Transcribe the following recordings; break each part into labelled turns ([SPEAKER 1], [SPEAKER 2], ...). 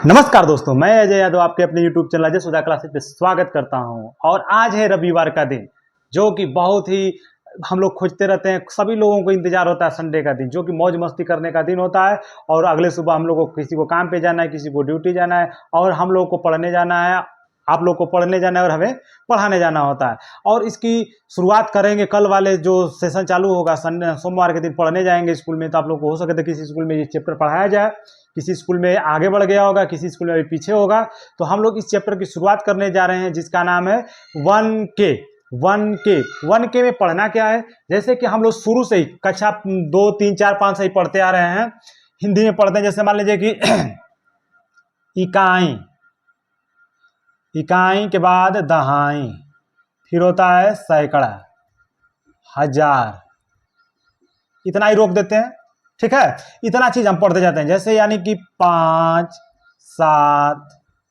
[SPEAKER 1] नमस्कार दोस्तों, मैं अजय यादव आपके अपने YouTube चैनल अजय सुधा क्लासेस पे स्वागत करता हूं। और आज है रविवार का दिन, जो कि बहुत ही हम लोग खोजते रहते हैं। सभी लोगों को इंतजार होता है संडे का दिन, जो कि मौज मस्ती करने का दिन होता है। और अगले सुबह हम लोग को किसी को काम पे जाना है, किसी को ड्यूटी जाना है, और हम लोग को पढ़ने जाना है, आप लोग को पढ़ने जाना है और हमें पढ़ाने जाना होता है। और इसकी शुरुआत करेंगे कल वाले जो सेशन चालू होगा सोमवार के दिन पढ़ने जाएंगे स्कूल में। तो आप लोग को हो सके तो किसी स्कूल में ये चैप्टर पढ़ाया जाए, किसी स्कूल में आगे बढ़ गया होगा, किसी स्कूल में अभी पीछे होगा। तो हम लोग इस चैप्टर की शुरुआत करने जा रहे हैं, जिसका नाम है 1K। 1K में पढ़ना क्या है, जैसे कि हम लोग शुरू से ही कक्षा 2, 3, 4, 5 से ही पढ़ते आ रहे हैं। हिंदी में पढ़ते हैं, जैसे मान लीजिए कि इकाई, इकाई के बाद दहाई, फिर होता है सैकड़ा, हजार, इतना ही रोक देते हैं। ठीक है, इतना चीज हम पढ़ते जाते हैं, जैसे यानी कि 5, 7,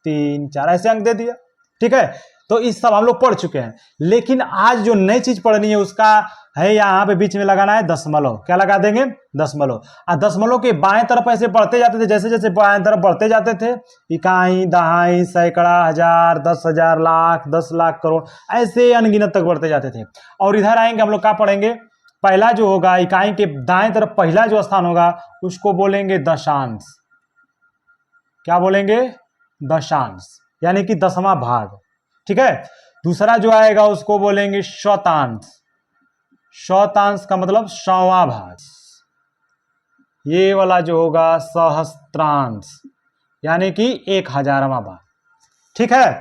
[SPEAKER 1] 3, 4 ऐसे अंक दे दिया। ठीक है, तो इस सब हम लोग पढ़ चुके हैं। लेकिन आज जो नई चीज पढ़नी है उसका है, यहाँ पे बीच में लगाना है दशमलव। क्या लगा देंगे? दशमलव। और दशमलव के बाएं तरफ ऐसे बढ़ते जाते थे, जैसे जैसे बाएं तरफ बढ़ते जाते थे, इकाई, दहाई, सैकड़ा, हजार, 10,000, लाख, 10 लाख, करोड़, ऐसे अनगिनत तक बढ़ते जाते थे। और इधर आएंगे हम लोग क्या पढ़ेंगे? पहला जो होगा, इकाई के दाएं तरफ पहला जो स्थान होगा उसको बोलेंगे दशांश। क्या बोलेंगे? दशांश, यानी कि 10वां भाग। ठीक है, दूसरा जो आएगा उसको बोलेंगे शतांश। शतांश का मतलब 100वां भाग। ये वाला जो होगा सहस्त्रांश, यानी कि 1000वां भाग। ठीक है,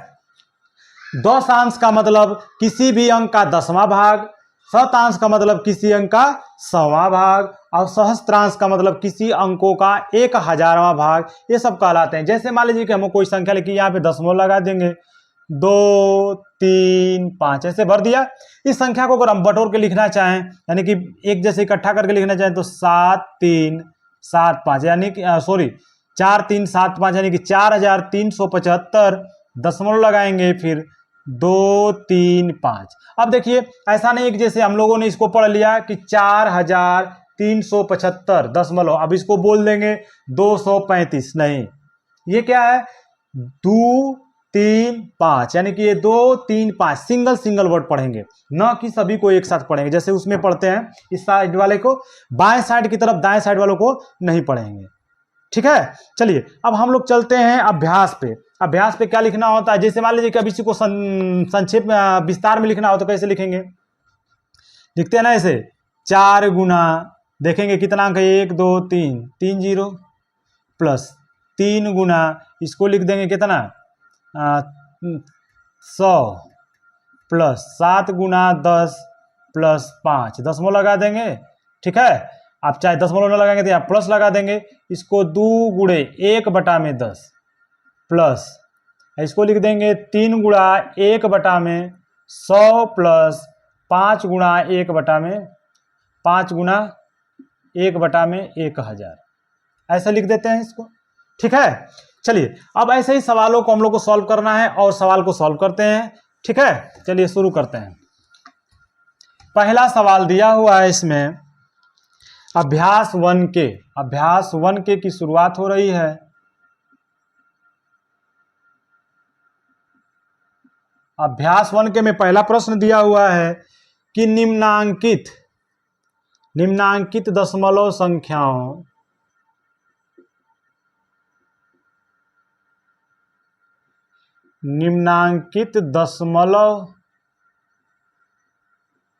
[SPEAKER 1] दशांश का मतलब किसी भी अंक का 10वां भाग, शतांश का मतलब किसी अंक का 100वां भाग, और सहस्त्रांश का मतलब किसी अंकों का 1000वां भाग। ये सब कहलाते हैं। जैसे मान लीजिए कि हम कोई संख्या लिखी, यहाँ पे दशमलव लगा देंगे, 2, 3, 5 ऐसे भर दिया। इस संख्या को अगर हम बटोर के लिखना चाहें, यानी कि एक जैसे इकट्ठा करके लिखना चाहें, तो 7, 3, 7, 5, यानी कि 4, 3, 7, 5, यानी कि 4375 दशमलव लगाएंगे, फिर 2, 3, 5। अब देखिए, ऐसा नहीं कि जैसे हम लोगों ने इसको पढ़ लिया कि 4375 दशमलव, अब इसको बोल देंगे 235। नहीं, ये क्या है? 2, 3, 5, यानी कि ये 2, 3, 5 सिंगल सिंगल वर्ड पढ़ेंगे, न कि सभी को एक साथ पढ़ेंगे। जैसे उसमें पढ़ते हैं, इस साइड वाले को बाएं साइड की तरफ, दाएं साइड वालों को नहीं पढ़ेंगे। ठीक है, चलिए अब हम लोग चलते हैं अभ्यास पे। अभ्यास पे क्या लिखना होता है? जैसे मान लीजिए कि अब इसी को संक्षेप में, विस्तार में लिखना हो तो कैसे लिखेंगे? लिखते हैं ना ऐसे, 4 गुना, देखेंगे कितना अंक है, 1, 2, 3, 3 जीरो, प्लस 3 गुना, इसको लिख देंगे कितना, 100, प्लस 7 गुना 10, प्लस 5, दशमलव लगा देंगे। ठीक है, आप चाहे दशमलव न लगाएंगे तो यहाँ प्लस लगा देंगे। इसको 2 गुणे 1/10, प्लस इसको लिख देंगे 3 गुणा 1/100, प्लस 5 गुणा 5 गुणा 1/1000, ऐसा लिख देते हैं इसको। ठीक है, चलिए अब ऐसे ही सवालों को हम लोग को सॉल्व करना है, और सवाल को सॉल्व करते हैं। ठीक है, चलिए शुरू करते हैं। पहला सवाल दिया हुआ है इसमें, अभ्यास 1K। अभ्यास 1K की शुरुआत हो रही है। अभ्यास 1K में पहला प्रश्न दिया हुआ है कि निम्नांकित दशमलव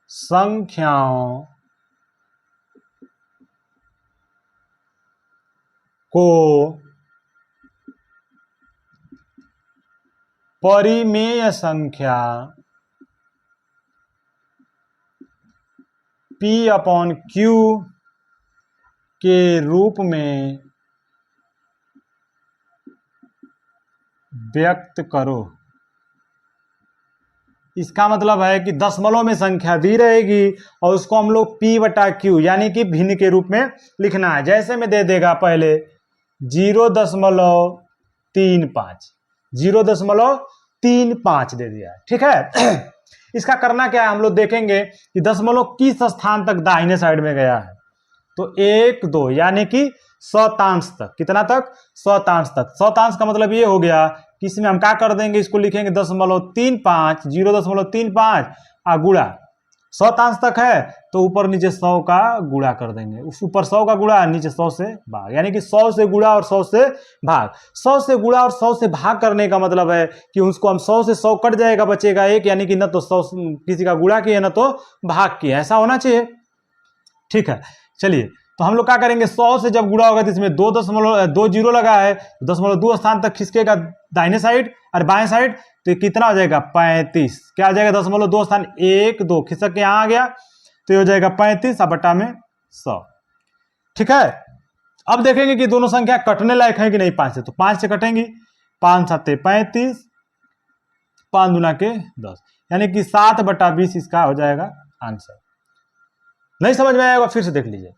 [SPEAKER 1] संख्याओं को परिमेय संख्या P/Q के रूप में व्यक्त करो। इसका मतलब है कि दशमलव में संख्या दी रहेगी और उसको हम लोग P/Q यानी कि भिन्न के रूप में लिखना है। जैसे में दे देगा पहले 0.35, 0.35 दे दिया। ठीक है, इसका करना क्या है, हम लोग देखेंगे कि दशमलव किस स्थान तक दाहिने साइड में गया है। तो 1, 2 यानी कि शतांश तक। कितना तक? शतांश तक। शतांश का मतलब ये हो गया कि इसमें हम क्या कर देंगे, इसको लिखेंगे 0.35, 0.35 गुणा, शतांश तक है तो ऊपर नीचे 100 का गुणा कर देंगे, उस ऊपर 100 का गुणा नीचे 100 से भाग, यानी कि 100 से गुणा और 100 से भाग। 100 से गुणा और 100 से भाग करने का मतलब है कि उसको हम 100 से 100 कट जाएगा, बचेगा एक, यानी कि न तो 100 किसी का गुणा किया न तो भाग किया, ऐसा होना चाहिए। ठीक है, चलिए तो हम लोग क्या करेंगे, 100 से जब गुणा होगा तो इसमें 2 जीरो लगा है, 0.2 स्थान तक खिसकेगा दाहिने साइड और बाएं साइड, तो ये कितना हो जाएगा 35। क्या हो जाएगा 0.2 स्थान 1 2 खिसक के यहां आ गया, तो ये हो जाएगा 35 बटा में 100। ठीक है, अब देखेंगे कि दोनों संख्या कटने लायक है कि नहीं 5 से, तो 5 से कटेंगी, 5 7 35, 5 दूना के 10, यानी कि 7/20 इसका हो जाएगा आंसर। नहीं समझ में आएगा फिर से देख लीजिए,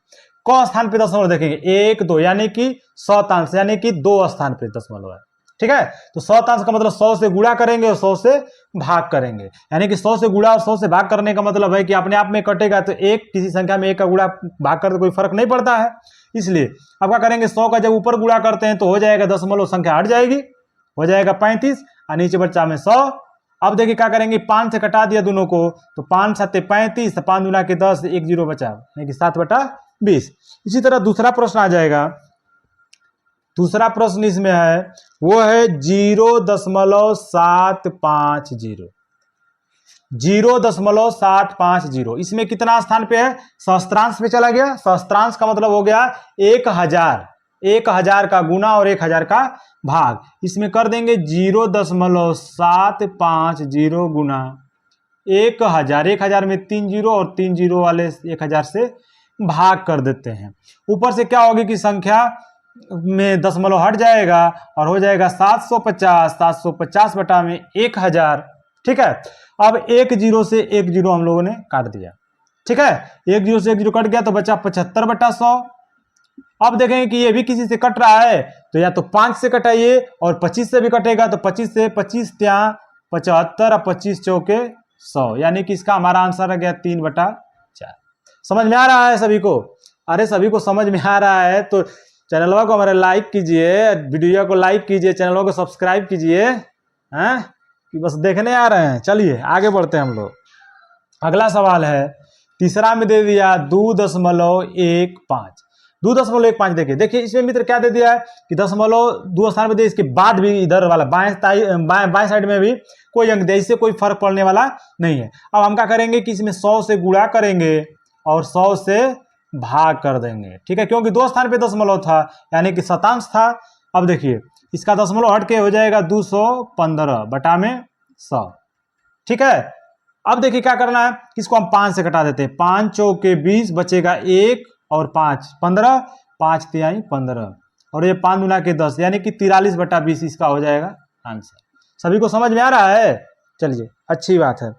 [SPEAKER 1] क स्थान पे दशमलव देखेंगे 1 2, यानी कि शतांश, यानी कि 2 स्थान पे दशमलव है। ठीक है, तो शतांश का मतलब 100 से गुणा करेंगे और 100 से भाग करेंगे, यानी कि 100 से गुणा और 100 से भाग करने का मतलब है कि अपने आप में कटेगा, तो एक किसी संख्या में 1 का गुणा भाग करते कोई फर्क नहीं पड़ता है, इसलिए अब क्या करेंगे 100 का जब ऊपर गुणा करते हैं तो हो जाएगा दशमलव संख्या हट जाएगी, हो जाएगा 35 और नीचे बच्चा में 100। अब देखिए क्या करेंगे, 5 से कटा दिया दोनों को, तो 5 7 35, 5 दूना के 10, 1 जीरो बचा, यानी कि 7/20। इसी तरह दूसरा प्रश्न आ जाएगा, दूसरा प्रश्न इसमें है वो है 0.750, 0.750। इसमें कितना स्थान पे है, सहस्त्रांश पे चला गया, सहस्त्रांश का मतलब हो गया 1000, 1000 का गुना और 1000 का भाग, इसमें कर देंगे 0.750 गुना 1000, 1000 में 3 जीरो और 3 जीरो वाले 1000 से भाग कर देते हैं। ऊपर से क्या होगी कि संख्या में दशमलव हट जाएगा और हो जाएगा 750, 750 बटा में 1000। ठीक है, अब 1 जीरो से 1 जीरो हम लोगों ने काट दिया। ठीक है, 1 जीरो से 1 जीरो कट गया तो बचा 75/100। अब देखेंगे कि ये भी किसी से कट रहा है, तो या तो 5 से कटाइए और 25 से भी कटेगा, तो 25 से 25 ત્યાં 75 और 25 चौके 100, यानी कि इसका हमारा आंसर आ गया 3/4। समझ में आ रहा है सभी को? अरे सभी को समझ में आ रहा है तो चैनल को हमारे लाइक कीजिए, वीडियो को लाइक कीजिए, चैनल को सब्सक्राइब कीजिए, हैं कि बस देखने आ रहे हैं। चलिए आगे बढ़ते हैं हम लोग। अगला सवाल है, तीसरा में दे दिया 2.15, 2.15 देखिए इसमें मित्र क्या दे दिया है कि 0.2 स्थान पे दे, इसके बाद भी इधर वाला बाएं साइड में भी कोई अंक दे, इससे कोई फर्क पड़ने वाला नहीं है। अब हम क्या करेंगे कि इसमें 100 से गुणा करेंगे और 100 से भाग कर देंगे। ठीक है, क्योंकि 2 स्थान पे दशमलव था, यानी कि शतांश था। अब देखिए इसका दशमलव हट के हो जाएगा 215 बटा में 100। ठीक है, अब देखिए क्या करना है, इसको हम 5 से कटा देते हैं, 5 चौके 20 बचेगा 1 और 5 15, 5 तिहाई 15 और ये 5 दूना के 10, यानी कि 43/20 इसका हो जाएगा आंसर। सभी को समझ में आ रहा है? चलिए अच्छी बात है।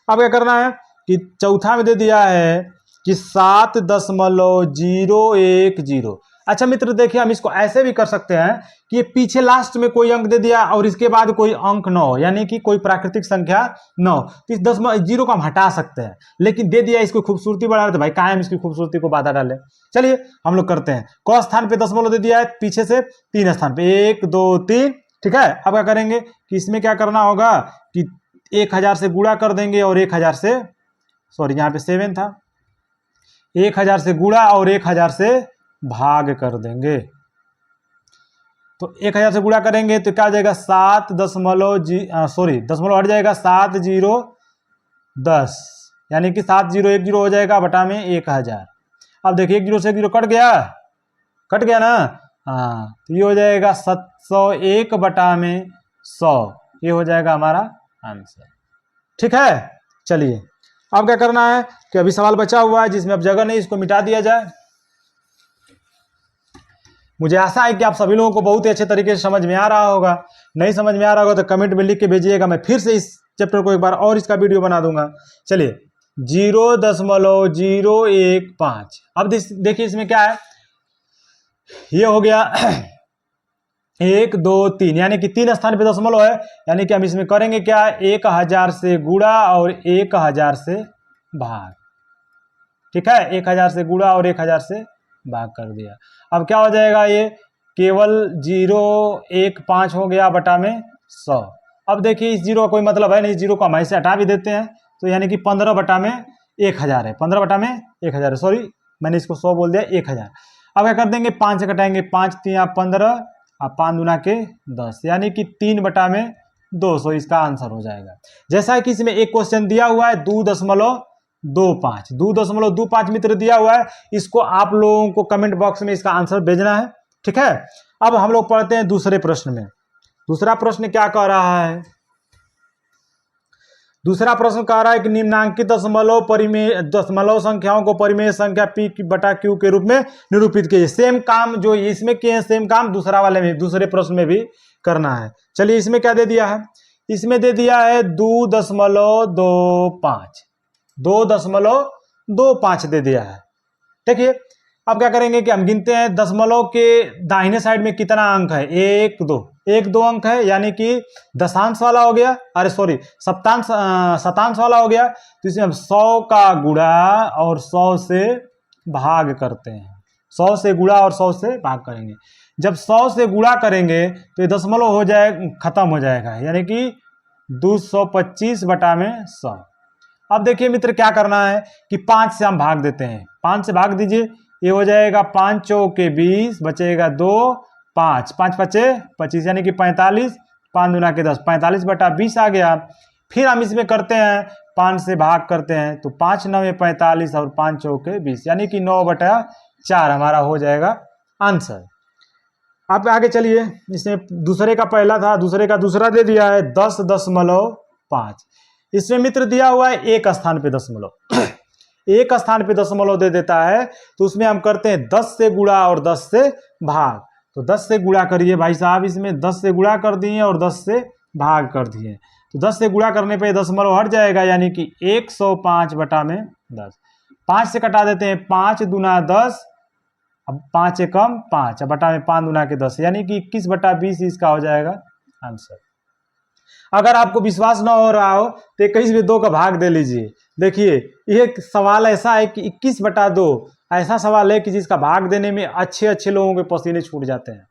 [SPEAKER 1] अब क्या करना है कि चौथा में दे दिया है कि 7.010। अच्छा मित्र देखिए, हम इसको ऐसे भी कर सकते हैं कि ये पीछे लास्ट में कोई अंक दे दिया और इसके बाद कोई अंक न हो, यानी कि कोई प्राकृतिक संख्या न हो, तो इस 0 को हम हटा सकते हैं, लेकिन दे दिया इसको खूबसूरती बढ़ा रहे, तो भाई कायम इसकी खूबसूरती को बाधा डाले। चलिए हम लोग करते हैं, क स्थान पे दशमलव दे दिया है, पीछे से 3 स्थान पे 1 2 3। ठीक है, अब क्या करेंगे कि इसमें क्या करना होगा कि 1000 से गुणा कर देंगे और 1000 से, सॉरी यहाँ पे 7 था, 1000 से गुणा और 1000 से भाग कर देंगे। तो 1000 से गुणा करेंगे तो क्या हो जाएगा, दशमलव हट जाएगा, 7 0 10, यानी कि 7 0 1 0 हो जाएगा बटा में 1000। अब देखिए 1 0 से 1 0 कट गया ना, हाँ, तो ये हो जाएगा 701 बटा में 100, ये हो जाएगा हमारा आंसर। ठीक है, चलिए अब क्या करना है कि अभी सवाल बचा हुआ है जिसमें अब जगह नहीं, इसको मिटा दिया जाए। मुझे आशा है कि आप सभी लोगों को बहुत ही अच्छे तरीके से समझ में आ रहा होगा। नहीं समझ में आ रहा होगा तो कमेंट में लिख के भेजिएगा, मैं फिर से इस चैप्टर को एक बार और इसका वीडियो बना दूंगा। चलिए 0.015। अब देखिए इसमें क्या है, ये हो गया 1 2 3, यानी कि 3 स्थान पे दशमलव है, यानी कि हम इसमें करेंगे क्या, 1000 से गुणा और 1000 से भाग। ठीक है, 1000 से गुणा और 1000 से भाग कर दिया। अब क्या हो जाएगा, ये केवल 0.15 हो गया बटा में 100। अब देखिए इस जीरो का कोई मतलब है नहीं, जीरो को हम ऐसे हटा भी देते हैं तो यानी कि 15 बटा में 1000 है, 15 बटा में 1000 है, सॉरी मैंने इसको 100 बोल दिया, 1000। अब क्या कर देंगे, 5 से कटाएंगे, 5 3 15 और 5 दूना के 10, यानी कि 3 बटा में 200 इसका आंसर हो जाएगा। जैसा कि इसमें एक क्वेश्चन दिया हुआ है 2.25 मित्र दिया हुआ है, इसको आप लोगों को कमेंट बॉक्स में इसका आंसर भेजना है, ठीक है। अब हम लोग पढ़ते हैं दूसरे प्रश्न में। दूसरा प्रश्न क्या कह रहा है, दूसरा प्रश्न कह रहा है कि निम्नांकित दशमलव संख्याओं को परिमेय संख्या p बटा q के रूप में निरूपित कीजिए। सेम काम जो इसमें किए हैं सेम काम दूसरा वाले में, दूसरे प्रश्न में भी करना है। चलिए इसमें क्या दे दिया है, इसमें दे दिया है 2.25 दे दिया है। देखिए अब क्या करेंगे कि हम गिनते हैं दशमलव के दाहिने साइड में कितना अंक है, 1 2 अंक है, यानी कि दशांश वाला हो गया, अरे सॉरी शतांश वाला हो गया। तो इसे हम 100 का गुणा और 100 से भाग करते हैं, 100 से गुणा और 100 से भाग करेंगे। जब 100 से गुणा करेंगे तो ये दशमलव हो जाए खत्म हो जाएगा, यानी कि 225 बटा में 100। अब देखिए मित्र क्या करना है कि 5 से हम भाग देते हैं, 5 से भाग दीजिए, ये हो जाएगा 5 चौके 20 बचेगा 2 5 5 पचे 25 यानी कि 45, 5 दूना के 10, 45 बटा 20 आ गया। फिर हम इसमें करते हैं 5 से भाग करते हैं तो 5 9 45 और 5 चौके 20 यानी कि 9 बटा 4 हमारा हो जाएगा आंसर। आप आगे चलिए, इसमें दूसरे का पहला था, दूसरे का दूसरा दे दिया है 10.5। इसमें मित्र दिया हुआ है एक स्थान पे दशमलव एक स्थान पे दशमलव दे देता है, तो उसमें हम करते हैं 10 से गुणा और 10 से भाग। तो 10 से गुणा करिए भाई साहब, इसमें 10 से गुणा कर दिए और 10 से भाग कर दिए, तो 10 से गुणा करने पे दशमलव हट जाएगा, यानी कि 105 बटा में 10। 5 से कटा देते हैं, 5 दूना 10, अब 5 एकम 5 बटा में 5 दूना के 10, यानी कि 21 बटा 20 इसका हो जाएगा आंसर। अगर आपको विश्वास ना हो रहा हो तो 21 में 2 का भाग दे लीजिए। देखिए ये सवाल ऐसा है कि 21 बटा 2 ऐसा सवाल है कि जिसका भाग देने में अच्छे लोगों के पसीने छूट जाते हैं,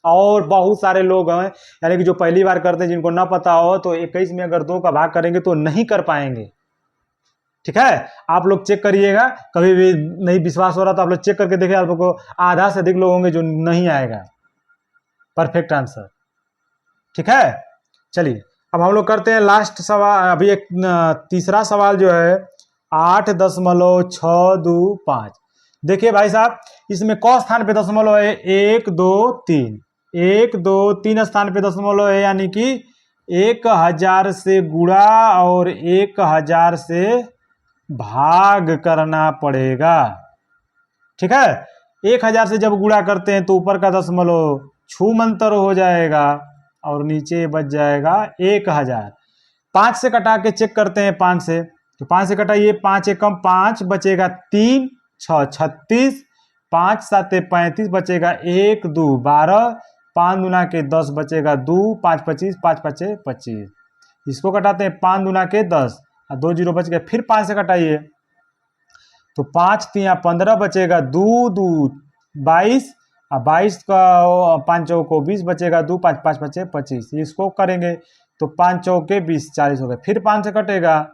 [SPEAKER 1] और बहुत सारे लोग हैं यानी कि जो पहली बार करते हैं, जिनको ना पता हो तो 21 में अगर 2 का भाग करेंगे तो नहीं कर पाएंगे, ठीक है। आप लोग चेक करिएगा, कभी भी नहीं विश्वास हो रहा तो आप लोग चेक करके देखिए, आप लोग को आधा से अधिक लोग होंगे जो नहीं आएगा परफेक्ट आंसर, ठीक है। चलिए अब हम लोग करते हैं लास्ट सवाल, अभी एक तीसरा सवाल जो है 8.625। देखिए भाई साहब इसमें क स्थान पे दशमलव है 1 2 3, 1 2 3 स्थान पे दशमलव है, यानी कि 1000 से गुणा और 1000 से भाग करना पड़ेगा, ठीक है। 1000 से जब गुणा करते हैं तो ऊपर का दशमलव छूमंतर हो जाएगा और नीचे बच जाएगा 1000। 5 से कटा के चेक करते हैं, 5 से तो 5 से कटाइए, 5 एकम 5 बचेगा 3 6 36, 5 7 35 बचेगा 1 2 12, 5 दूना के 10 बचेगा 2 5 25 5 5 25, इसको कटाते हैं 5 दूना के 10 और 2 जीरो बच गया। फिर 5 से कटाइए तो 5 3 15 बचेगा 2 2 22 और 22 का 5 चौको 20 बचेगा 2 5 5 5 25, इसको करेंगे तो 5 चौके 20 40 हो गए। फिर 5 से कटेगा,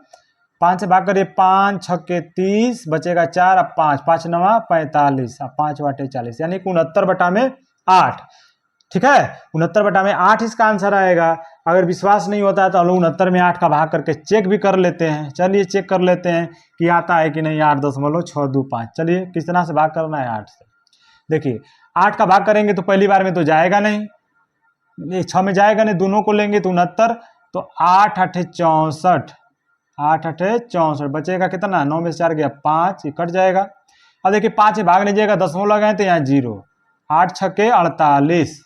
[SPEAKER 1] 5 से भाग करिए, 5 छक्के 30 बचेगा 4 अब 5 5 9 45 अब 5 वाटे 40, यानी कि 69 बटा में 8, ठीक है। 69 बटा में 8 इसका आंसर आएगा। अगर विश्वास नहीं होता है तो हम लोग 69 में 8 का भाग करके चेक भी कर लेते हैं। चलिए चेक कर लेते हैं कि आता है कि नहीं। 8.625, चलिए कितना से भाग करना है, 8 से। देखिए 8 का भाग करेंगे तो पहली बार में तो जाएगा नहीं, 6 में जाएगा नहीं, दोनों को लेंगे तो 69, तो 8 8 64, 8 8 64 बचेगा कितना, 9 में से 4 गया 5, ये कट जाएगा। अब देखिए 5 से भाग नहीं जाएगा, दशमलव लगाए तो यहाँ 0, 8 छक्के 48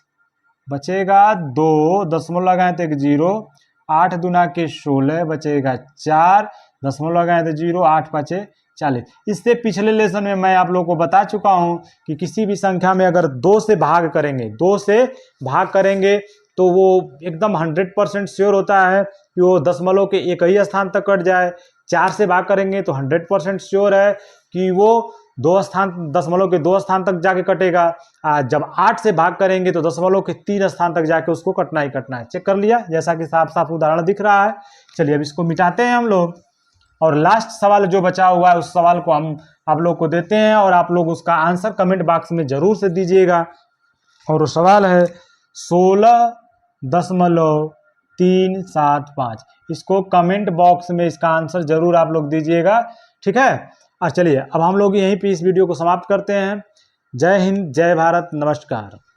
[SPEAKER 1] बचेगा 2, दशमलव लगाए तो 0, 8 दूना के 16 बचेगा 4, दशमलव लगाए तो 0, 8 5 40। इससे पिछले लेसन में मैं आप लोगों को बता चुका हूं कि किसी भी संख्या में अगर 2 से भाग करेंगे तो वो एकदम 100% श्योर होता है कि वो दशमलव के एक ही स्थान तक कट जाए। 4 से भाग करेंगे तो 100% श्योर है कि वो दशमलव के 2 स्थान तक जाके कटेगा। जब 8 से भाग करेंगे तो दशमलव के 3 स्थान तक जाके उसको कटना ही कटना है। चेक कर लिया, जैसा कि साफ साफ उदाहरण दिख रहा है। चलिए अब इसको मिटाते हैं हम लोग, और लास्ट सवाल जो बचा हुआ है उस सवाल को हम आप लोग को देते हैं, और आप लोग उसका आंसर कमेंट बॉक्स में जरूर से दीजिएगा। और वो सवाल है 16.375। इसको कमेंट बॉक्स में इसका आंसर जरूर आप लोग दीजिएगा, ठीक है। और चलिए अब हम लोग यहीं पे इस वीडियो को समाप्त करते हैं। जय हिंद, जय भारत, नमस्कार।